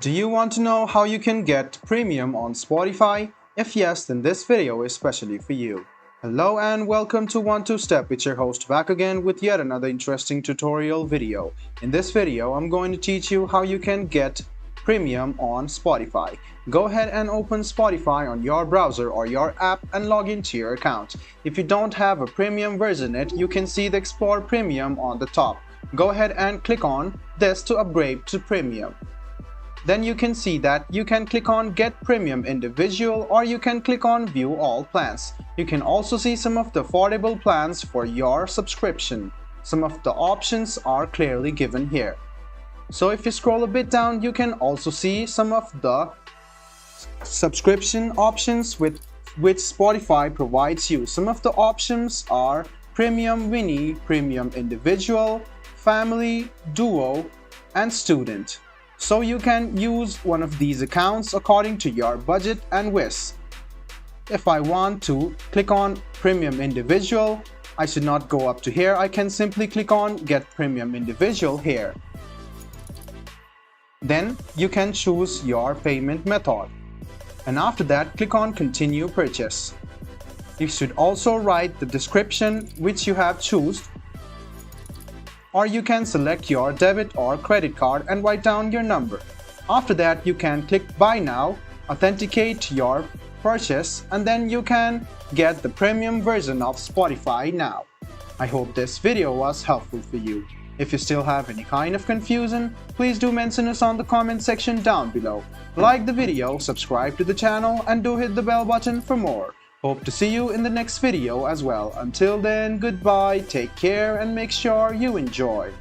Do you want to know how you can get premium on Spotify? If yes, then this video is specially for you. Hello and welcome to 1-2-Step with your host back again with yet another interesting tutorial video. In this video, I'm going to teach you how you can get premium on Spotify. Go ahead and open Spotify on your browser or your app and log into your account. If you don't have a premium version yet, you can see the Explore Premium on the top. Go ahead and click on this to upgrade to premium. Then you can see that you can click on Get Premium Individual or you can click on View All Plans. You can also see some of the affordable plans for your subscription. Some of the options are clearly given here. So if you scroll a bit down, you can also see some of the subscription options which Spotify provides you. Some of the options are Premium Mini, Premium Individual, Family, Duo, and Student. So you can use one of these accounts according to your budget and wish. If I want to click on Premium Individual, I should not go up to here. I can simply click on Get Premium Individual here. Then you can choose your payment method. And after that, click on Continue Purchase. You should also write the description which you have chosen. Or you can select your debit or credit card and write down your number. After that, you can click Buy Now, authenticate your purchase, and then you can get the premium version of Spotify now. I hope this video was helpful for you. If you still have any kind of confusion, please do mention us on the comment section down below. Like the video, subscribe to the channel, and do hit the bell button for more. Hope to see you in the next video as well. Until then, goodbye, take care, and make sure you enjoy.